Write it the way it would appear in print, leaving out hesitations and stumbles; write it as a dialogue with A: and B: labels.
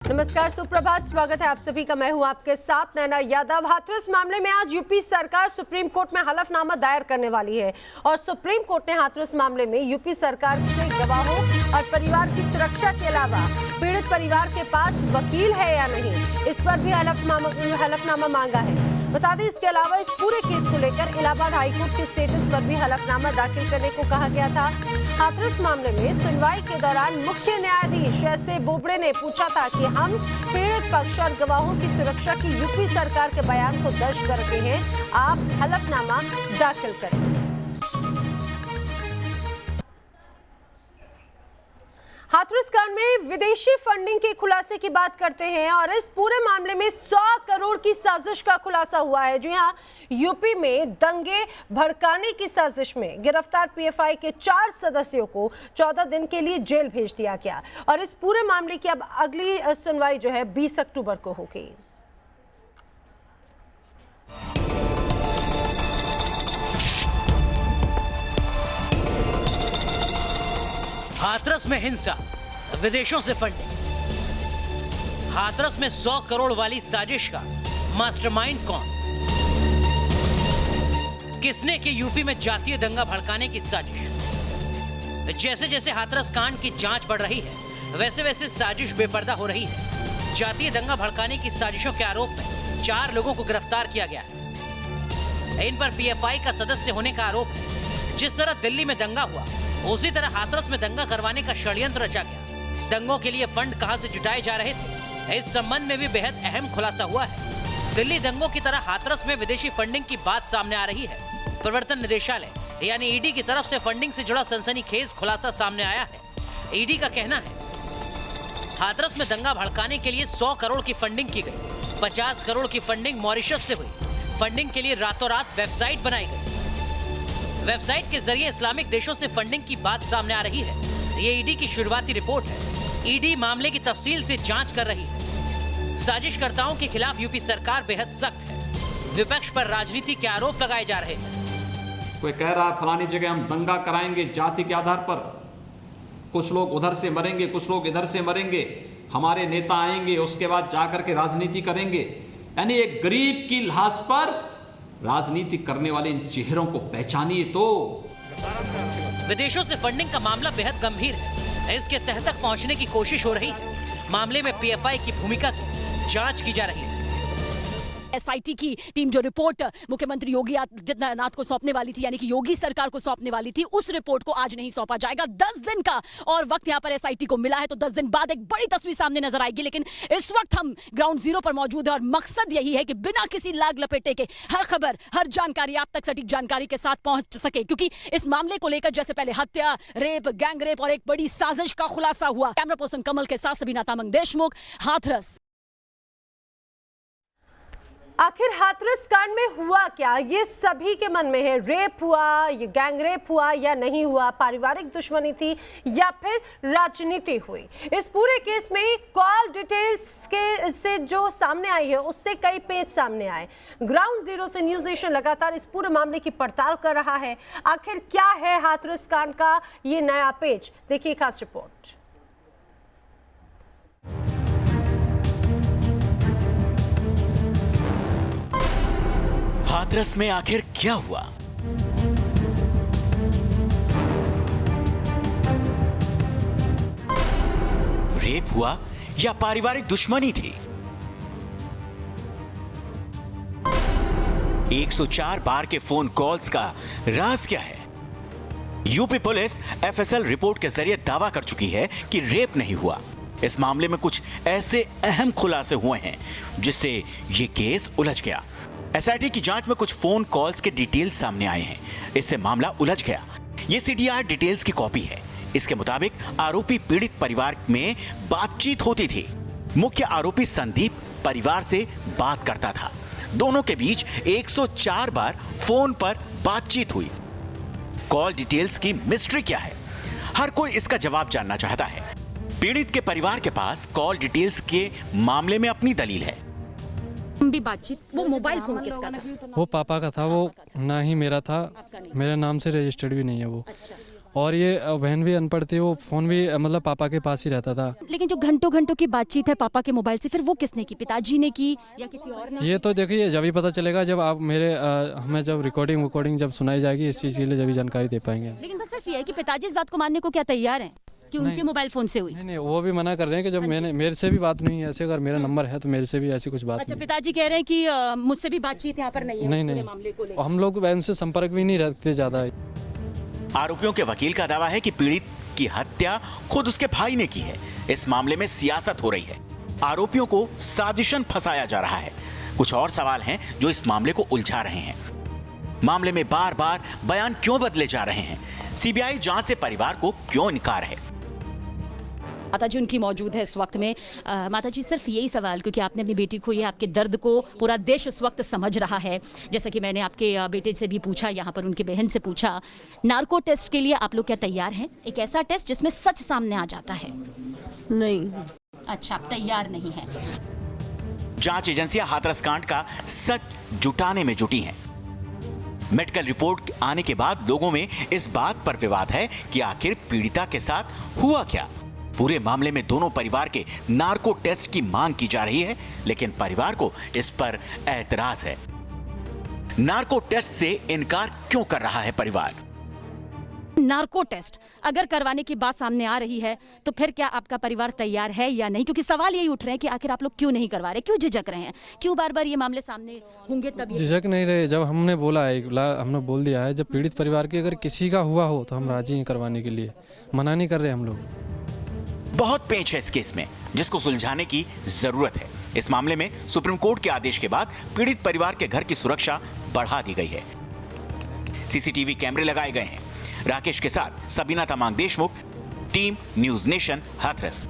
A: नमस्कार, सुप्रभात। स्वागत है आप सभी का। मैं हूं आपके साथ नैना यादव। हाथरस मामले में आज यूपी सरकार सुप्रीम कोर्ट में हलफनामा दायर करने वाली है और सुप्रीम कोर्ट ने हाथरस मामले में यूपी सरकार से गवाहों और परिवार की सुरक्षा के अलावा पीड़ित परिवार के पास वकील है या नहीं, इस पर भी हलफनामा मांगा है। बता दें, इसके अलावा इस पूरे केस को लेकर इलाहाबाद हाईकोर्ट के स्टेटस पर भी हलफनामा दाखिल करने को कहा गया था। हाथरस मामले में सुनवाई के दौरान मुख्य न्यायाधीश एस.ए. बोबड़े ने पूछा था कि हम पीड़ित पक्ष और गवाहों की सुरक्षा की यूपी सरकार के बयान को दर्ज करते हैं, आप हलफनामा दाखिल करें। हाथरस कांड में विदेशी फंडिंग के खुलासे की बात करते हैं और इस पूरे मामले में 100 करोड़ की साजिश का खुलासा हुआ है। जी हां, यूपी में दंगे भड़काने की साजिश में गिरफ्तार पीएफआई के 4 सदस्यों को 14 दिन के लिए जेल भेज दिया गया और इस पूरे मामले की अब अगली सुनवाई जो है 20 अक्टूबर को होगी।
B: हाथरस में हिंसा, विदेशों से फंडिंग। हाथरस में 100 करोड़ वाली साजिश का मास्टरमाइंड कौन? किसने की यूपी में जातीय दंगा भड़काने की साजिश? जैसे जैसे हाथरस कांड की जांच बढ़ रही है, वैसे वैसे साजिश बेपर्दा हो रही है। जातीय दंगा भड़काने की साजिशों के आरोप में 4 लोगों को गिरफ्तार किया गया है। इन पर पीएफआई का सदस्य होने का आरोप है। जिस तरह दिल्ली में दंगा हुआ, उसी तरह हाथरस में दंगा करवाने का षड्यंत्र रचा गया। दंगों के लिए फंड कहां से जुटाए जा रहे थे, इस संबंध में भी बेहद अहम खुलासा हुआ है। दिल्ली दंगों की तरह हाथरस में विदेशी फंडिंग की बात सामने आ रही है। प्रवर्तन निदेशालय यानी ईडी की तरफ से फंडिंग से जुड़ा सनसनीखेज खुलासा सामने आया है। ईडी का कहना है, हाथरस में दंगा भड़काने के लिए 100 करोड़ की फंडिंग की गई। 50 करोड़ की फंडिंग मॉरिशस से हुई। फंडिंग के लिए रातों रात वेबसाइट बनाई गई। वेबसाइट के जरिए इस्लामिक देशों से फंडिंग की बात सामने आ रही है। ये ईडी की शुरुआती रिपोर्ट है। ईडी मामले की तफसील से जांच कर रही है। साजिशकर्ताओं के खिलाफ यूपी सरकार बेहद सख्त है। विपक्ष पर राजनीति के आरोप लगाए जा रहे हैं।
C: कोई कह रहा है फलानी जगह हम दंगा कराएंगे जाति के आधार पर, कुछ लोग उधर से मरेंगे, कुछ लोग इधर से मरेंगे, हमारे नेता आएंगे, उसके बाद जाकर के राजनीति करेंगे। यानी एक गरीब की लाश पर राजनीति करने वाले इन चेहरों को पहचानिए। तो
B: विदेशों से फंडिंग का मामला बेहद गंभीर है। इसके तह तक पहुंचने की कोशिश हो रही है। मामले में पीएफआई की भूमिका की जांच की जा रही है।
D: एसआईटी की टीम जो रिपोर्ट मुख्यमंत्री योगी आदित्यनाथ को सौंपने वाली थी, यानी कि योगी सरकार को सौंपने वाली थी, उस रिपोर्ट को आज नहीं सौंपा जाएगा। 10 दिन का और वक्त यहां पर एसआईटी को मिला है, तो 10 दिन बाद एक बड़ी तस्वीर सामने नजर आएगी। लेकिन इस वक्त हम ग्राउंड जीरो पर मौजूद है और मकसद यही है कि बिना किसी लाग लपेटे के हर खबर, हर जानकारी आप तक सटीक जानकारी के साथ पहुंच सके, क्योंकि इस मामले को लेकर जैसे पहले हत्या, रेप, गैंग रेप और एक बड़ी साजिश का खुलासा हुआ। कैमरा पर्सन कमल के साथ सबीना तामंग देशमुख, हाथरस।
A: आखिर हाथरस कांड में हुआ क्या, ये सभी के मन में है। रेप हुआ, ये गैंग रेप हुआ या नहीं हुआ, पारिवारिक दुश्मनी थी या फिर राजनीति हुई। इस पूरे केस में कॉल डिटेल्स के से जो सामने आई है, उससे कई पेज सामने आए। ग्राउंड जीरो से न्यूज एशियन लगातार इस पूरे मामले की पड़ताल कर रहा है। आखिर क्या है हाथरस कांड का ये नया पेज, देखिए खास रिपोर्ट।
B: हाथरस में आखिर क्या हुआ? रेप हुआ या पारिवारिक दुश्मनी थी? 104 बार के फोन कॉल्स का राज क्या है? यूपी पुलिस एफएसएल रिपोर्ट के जरिए दावा कर चुकी है कि रेप नहीं हुआ। इस मामले में कुछ ऐसे अहम खुलासे हुए हैं जिससे ये केस उलझ गया। एसआईटी की जांच में कुछ फोन कॉल्स के डिटेल्स सामने आए हैं। इससे मामला उलझ गया। ये सीडीआर डिटेल्स की कॉपी है। इसके मुताबिक आरोपी पीड़ित परिवार में बातचीत होती थी। मुख्य आरोपी संदीप परिवार से बात करता था। दोनों के बीच 104 बार फोन पर बातचीत हुई। कॉल डिटेल्स की मिस्ट्री क्या है? हर कोई इसका जवाब जानना चाहता है। पीड़ित के परिवार के पास कॉल डिटेल्स के मामले में अपनी दलील है।
D: भी बातचीत, वो मोबाइल फोन किसका था?
E: वो पापा का था, वो ना ही मेरा था, मेरे नाम से रजिस्टर्ड भी नहीं है वो। और ये बहन भी अनपढ़ थी, वो फ़ोन भी मतलब पापा के पास ही रहता था।
D: लेकिन जो घंटों घंटों की बातचीत है पापा के मोबाइल से, फिर वो किसने की, पिताजी ने की या किसी और ने?
E: ये तो देखिए जब ही पता चलेगा, जब आप हमें जब रिकॉर्डिंग जब सुनाई जाएगी इस चीज़ के लिए, जब भी जानकारी दे पाएंगे।
D: लेकिन बस सिर्फ ये है कि पिताजी इस बात को मानने को क्या तैयार हैं कि उनके मोबाइल फोन से हुई?
E: नहीं, वो भी मना कर रहे हैं कि जब मेरे से भी बात नहीं है, ऐसे अगर मेरा नंबर है तो मेरे से भी ऐसी कुछ बात
D: अच्छा,
E: नहीं।
D: पिताजी कह रहे हैं कि मुझसे भी बातचीत यहाँ पर नहीं है
E: नहीं,
D: मामले को लेकर।
E: हम लोग उनसे संपर्क भी नहीं रखते ज़्यादा।
F: आरोपियों के वकील का दावा है कि पीड़ित की हत्या खुद उसके भाई ने की है। इस मामले में सियासत हो रही है, आरोपियों को साजिशन फंसाया जा रहा है। कुछ और सवाल हैं जो इस मामले को उलझा रहे हैं। मामले में बार बार बयान क्यों बदले जा रहे हैं? सीबीआई जांच से परिवार को क्यों इनकार है?
D: माता जी उनकी मौजूद है इस वक्त में। माता जी, सिर्फ यही सवाल, क्योंकि आपने अपनी बेटी को, ये आपके दर्द को पूरा देश इस वक्त समझ रहा है, जैसा कि मैंने आपके बेटे से भी पूछा, यहाँ पर उनकी बहन से पूछा, नार्को टेस्ट के लिए आप लोग क्या तैयार हैं? एक ऐसा टेस्ट जिसमें सच सामने आ जाता है।
G: नहीं।
D: अच्छा, आप तैयार नहीं हैं।
F: जांच एजेंसियां हाथरस कांड का सच जुटाने में जुटी हैं। मेडिकल रिपोर्ट आने के बाद लोगों में इस बात पर विवाद है कि आखिर पीड़िता के साथ हुआ क्या। पूरे मामले में दोनों परिवार के नार्को टेस्ट की मांग की जा रही है, लेकिन परिवार को इस पर एतराज है। नार्को टेस्ट से इनकार क्यों कर रहा है परिवार?
D: नार्को टेस्ट अगर करवाने की बात सामने आ रही है तो फिर क्या आपका परिवार तैयार है या नहीं? क्योंकि सवाल यही उठ रहे हैं कि आखिर आप लोग क्यों नहीं करवा रहे, क्यों झिझक रहे हैं, क्यों बार बार ये मामले सामने होंगे तब?
E: झिझक नहीं रहे। जब हमने बोला है, हमने बोल दिया है, जब पीड़ित परिवार के अगर किसी का हुआ हो तो हम राजी हैं करवाने के लिए, मना नहीं कर रहे हम लोग।
F: बहुत पेच है इस केस में, जिसको सुलझाने की जरूरत है। इस मामले में सुप्रीम कोर्ट के आदेश के बाद पीड़ित परिवार के घर की सुरक्षा बढ़ा दी गई है। सीसीटीवी कैमरे लगाए गए हैं। राकेश के साथ Sabina Tamang Deshmukh, team news nation, Hathras.